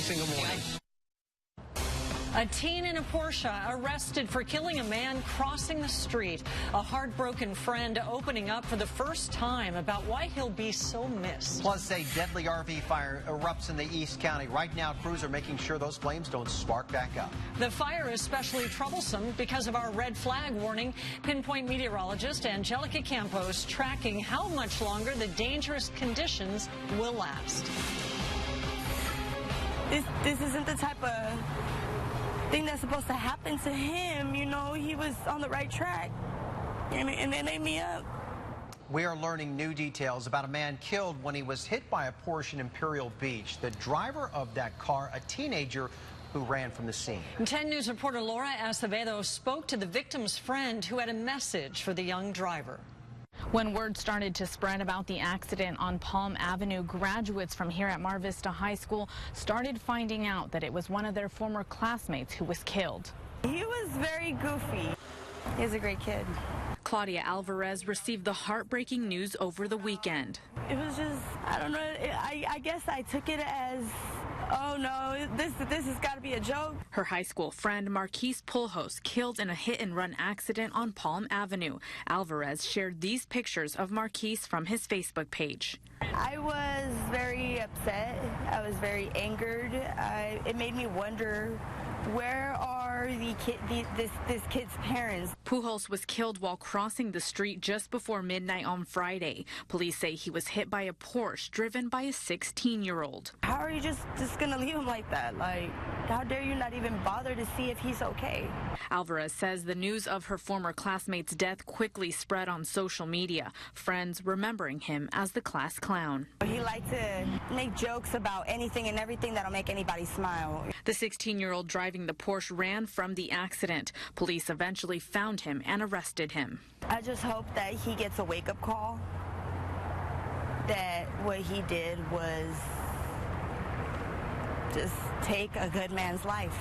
every single morning. A teen in a Porsche arrested for killing a man crossing the street. A heartbroken friend opening up for the first time about why he'll be so missed. Plus, a deadly RV fire erupts in the East County. Right now, crews are making sure those flames don't spark back up. The fire is especially troublesome because of our red flag warning. Pinpoint meteorologist Angelica Campos tracking how much longer the dangerous conditions will last. This isn't the type of thing that's supposed to happen to him. You know, he was on the right track, and they laid me up. We are learning new details about a man killed when he was hit by a Porsche in Imperial Beach. The driver of that car, a teenager who ran from the scene. 10 News reporter Laura Acevedo spoke to the victim's friend who had a message for the young driver. When word started to spread about the accident on Palm Avenue, graduates from here at Mar Vista High School started finding out that it was one of their former classmates who was killed. He was very goofy. He's a great kid. Claudia Alvarez received the heartbreaking news over the weekend. It was just, I don't know, I guess I took it as, oh no, this has got to be a joke. Her high school friend Marquise Pulhos killed in a hit-and-run accident on Palm Avenue. Alvarez shared these pictures of Marquise from his Facebook page. I was very upset. I was very angered. It made me wonder, where are this kid's parents? Pujols was killed while crossing the street just before midnight on Friday. Police say he was hit by a Porsche driven by a 16-year-old. How are you just going to leave him like that? Like, how dare you not even bother to see if he's okay? Alvarez says the news of her former classmate's death quickly spread on social media, friends remembering him as the class clown. He liked to make jokes about anything and everything that'll make anybody smile. The 16-year-old driving the Porsche ran from the accident. Police eventually found him and arrested him. I just hope that he gets a wake-up call, that what he did was just take a good man's life.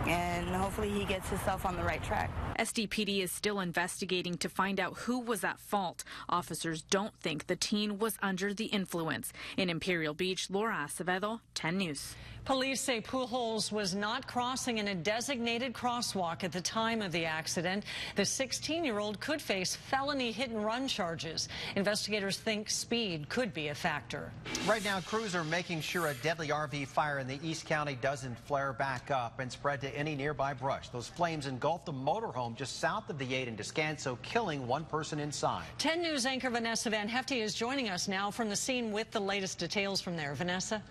And hopefully he gets himself on the right track. SDPD is still investigating to find out who was at fault. Officers don't think the teen was under the influence. In Imperial Beach, Laura Acevedo, 10 News. Police say Pujols was not crossing in a designated crosswalk at the time of the accident. The 16-year-old could face felony hit-and-run charges. Investigators think speed could be a factor. Right now, crews are making sure a deadly RV fire in the East County doesn't flare back up and spread to any nearby brush. Those flames engulfed a motorhome just south of the 8 in Descanso, killing one person inside. 10 News anchor Vanessa Van Hefty is joining us now from the scene with the latest details from there. Vanessa?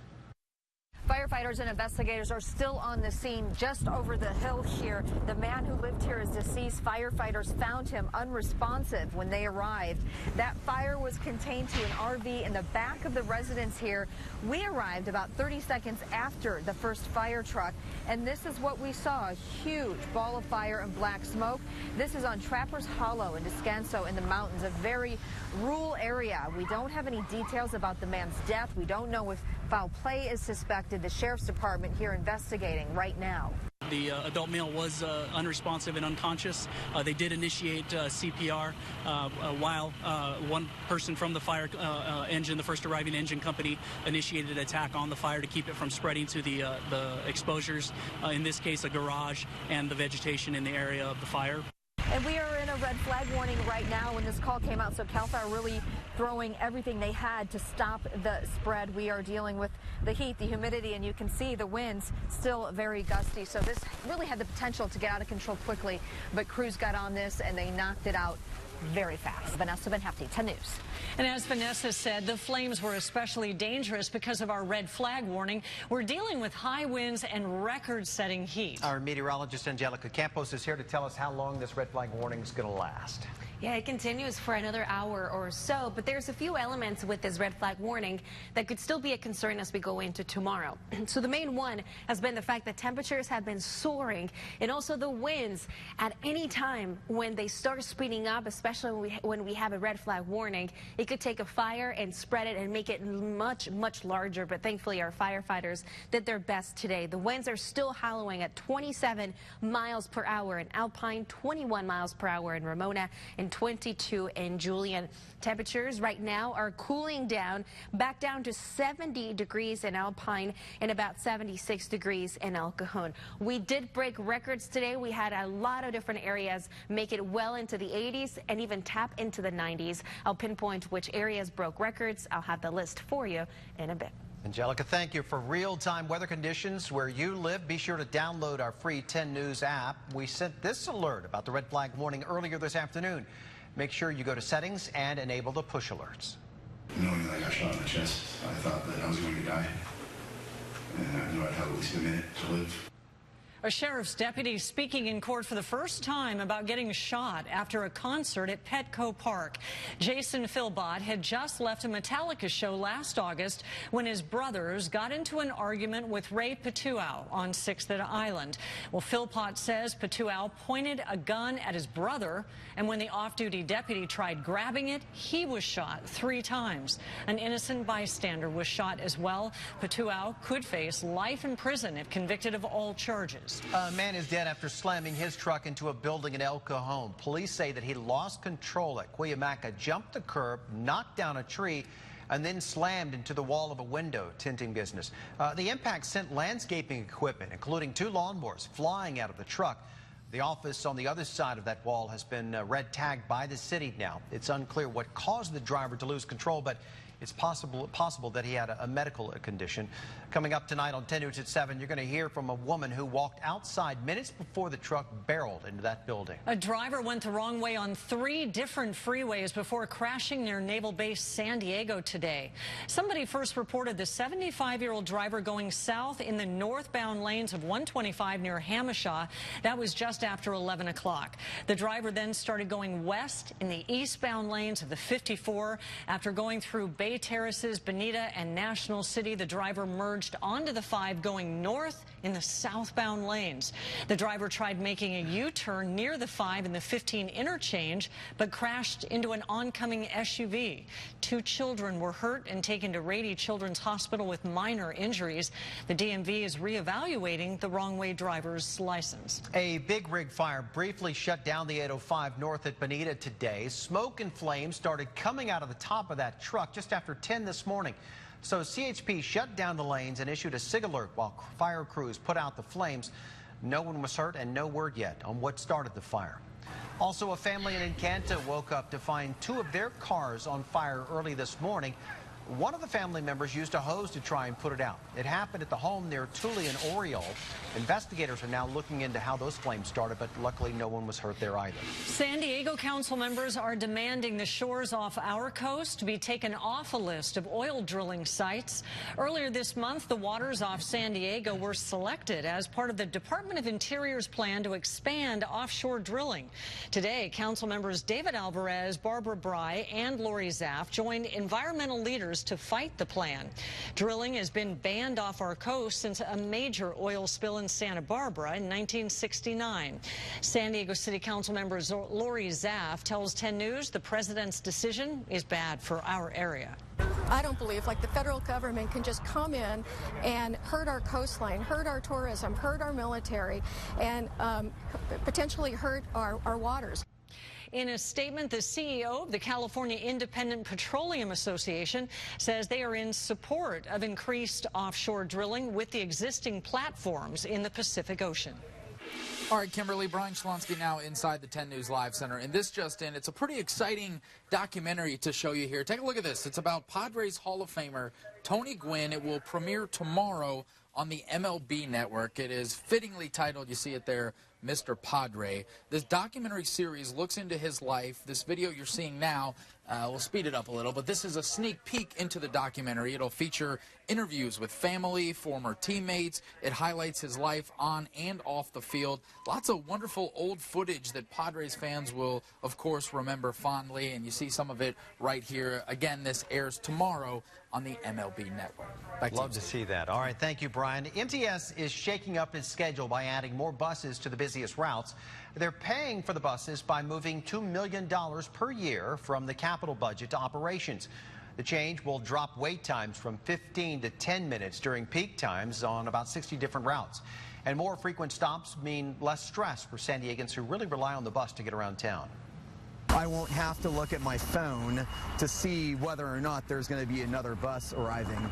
Firefighters and investigators are still on the scene just over the hill here. The man who lived here is deceased. Firefighters found him unresponsive when they arrived. That fire was contained to an RV in the back of the residence here. We arrived about 30 seconds after the first fire truck, and this is what we saw, a huge ball of fire and black smoke. This is on Trappers Hollow in Descanso in the mountains, a very rural area. We don't have any details about the man's death. We don't know if foul play is suspected. The Sheriff's Department here investigating right now. The adult male was unresponsive and unconscious. They did initiate CPR while one person from the fire engine, the first arriving engine company, initiated an attack on the fire to keep it from spreading to the exposures, in this case a garage and the vegetation in the area of the fire. And we are in a red flag warning right now when this call came out, so CAL FIRE really throwing everything they had to stop the spread. We are dealing with the heat, the humidity, and you can see the winds still very gusty. So this really had the potential to get out of control quickly, but crews got on this and they knocked it out very fast. Vanessa Van Hefty, 10 News. And as Vanessa said, the flames were especially dangerous because of our red flag warning. We're dealing with high winds and record-setting heat. Our meteorologist Angelica Campos is here to tell us how long this red flag warning is going to last. Yeah, it continues for another hour or so, but there's a few elements with this red flag warning that could still be a concern as we go into tomorrow. So the main one has been the fact that temperatures have been soaring, and also the winds at any time when they start speeding up, especially especially when we have a red flag warning. It could take a fire and spread it and make it much, much larger, but thankfully our firefighters did their best today. The winds are still howling at 27 miles per hour in Alpine, 21 miles per hour in Ramona, and 22 in Julian. Temperatures right now are cooling down, back down to 70 degrees in Alpine and about 76 degrees in El Cajon. We did break records today. We had a lot of different areas make it well into the 80s and even tap into the 90s. I'll pinpoint which areas broke records. I'll have the list for you in a bit. Angelica, thank you. For real-time weather conditions where you live, be sure to download our free 10 News app. We sent this alert about the red flag warning earlier this afternoon. Make sure you go to settings and enable the push alerts. Knowing that I got shot in the chest, I thought that I was going to die, and I knew I'd have at least a minute to live. A sheriff's deputy speaking in court for the first time about getting shot after a concert at Petco Park. Jason Philbott had just left a Metallica show last August when his brothers got into an argument with Ray Patuau on 6th Island. Well, Philbott says Patuau pointed a gun at his brother, and when the off-duty deputy tried grabbing it, he was shot 3 times. An innocent bystander was shot as well. Patuau could face life in prison if convicted of all charges. A man is dead after slamming his truck into a building in El Cajon. Police say that he lost control at Cuyamaca, jumped the curb, knocked down a tree, and then slammed into the wall of a window tinting business. The impact sent landscaping equipment, including 2 lawnmowers, flying out of the truck. The office on the other side of that wall has been red tagged by the city now. It's unclear what caused the driver to lose control, but it's possible that he had a medical condition. Coming up tonight on 10 News at 7, you're going to hear from a woman who walked outside minutes before the truck barreled into that building. A driver went the wrong way on 3 different freeways before crashing near Naval Base San Diego today. Somebody first reported the 75-year-old driver going south in the northbound lanes of 125 near Hamishaw. That was just after 11 o'clock. The driver then started going west in the eastbound lanes of the 54. After going through Bay Terraces, Bonita, and National City, the driver merged onto the 5 going north in the southbound lanes. The driver tried making a U-turn near the 5 in the 15 interchange, but crashed into an oncoming SUV. 2 children were hurt and taken to Rady Children's Hospital with minor injuries. The DMV is reevaluating the wrong-way driver's license. A big rig fire briefly shut down the 805 north at Bonita today. Smoke and flames started coming out of the top of that truck just after 10 this morning. So CHP shut down the lanes and issued a SIG alert while fire crews put out the flames. No one was hurt and no word yet on what started the fire. Also, a family in Encanto woke up to find 2 of their cars on fire early this morning. One of the family members used a hose to try and put it out. It happened at the home near Tule and Oriole. Investigators are now looking into how those flames started, but luckily no one was hurt there either. San Diego council members are demanding the shores off our coast be taken off a list of oil drilling sites. Earlier this month, the waters off San Diego were selected as part of the Department of Interior's plan to expand offshore drilling. Today, council members David Alvarez, Barbara Bry, and Lori Zaff joined environmental leaders to fight the plan. Drilling has been banned off our coast since a major oil spill in Santa Barbara in 1969. San Diego City Council member Lori Zaff tells 10 News the president's decision is bad for our area. I don't believe like the federal government can just come in and hurt our coastline, hurt our tourism, hurt our military, and potentially hurt our waters. In a statement, the CEO of the California Independent Petroleum Association says they are in support of increased offshore drilling with the existing platforms in the Pacific Ocean. All right, Kimberly, Brian Schlonsky now inside the 10 News Live Center. And this just in, it's a pretty exciting documentary to show you here. Take a look at this. It's about Padres Hall of Famer Tony Gwynn. It will premiere tomorrow on the MLB network. It is fittingly titled, you see it there, Mr. Padre. This documentary series looks into his life. This video you're seeing now, we'll speed it up a little, but this is a sneak peek into the documentary. It'll feature interviews with family, former teammates. It highlights his life on and off the field. Lots of wonderful old footage that Padres fans will, of course, remember fondly, and you see some of it right here. Again, this airs tomorrow on the MLB network. Love to see that. All right, thank you, Brian. MTS is shaking up its schedule by adding more buses to the busiest routes. They're paying for the buses by moving $2 million per year from the capital budget to operations. The change will drop wait times from 15 to 10 minutes during peak times on about 60 different routes. And more frequent stops mean less stress for San Diegans who really rely on the bus to get around town. I won't have to look at my phone to see whether or not there's going to be another bus arriving.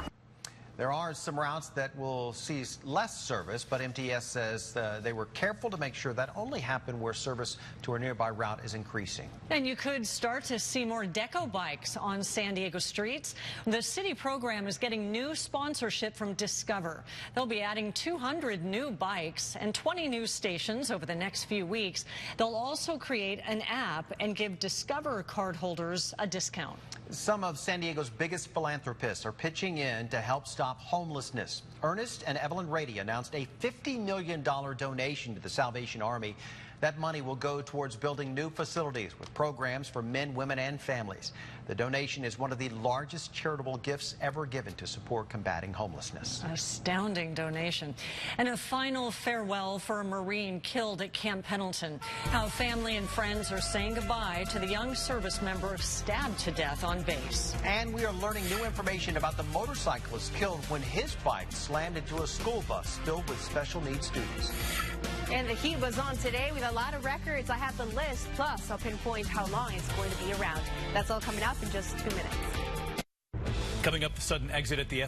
There are some routes that will see less service, but MTS says they were careful to make sure that only happened where service to a nearby route is increasing. And you could start to see more deco bikes on San Diego streets. The city program is getting new sponsorship from Discover. They'll be adding 200 new bikes and 20 new stations over the next few weeks. They'll also create an app and give Discover cardholders a discount. Some of San Diego's biggest philanthropists are pitching in to help stop homelessness. Ernest and Evelyn Rady announced a $50 million donation to the Salvation Army. That money will go towards building new facilities with programs for men, women, and families. The donation is one of the largest charitable gifts ever given to support combating homelessness. Astounding donation. And a final farewell for a Marine killed at Camp Pendleton. How family and friends are saying goodbye to the young service member stabbed to death on base. And we are learning new information about the motorcyclist killed when his bike slammed into a school bus filled with special needs students. And the heat was on today with a lot of records. I have the list, plus I'll pinpoint how long it's going to be around. That's all coming up in just 2 minutes. Coming up, the sudden exit at the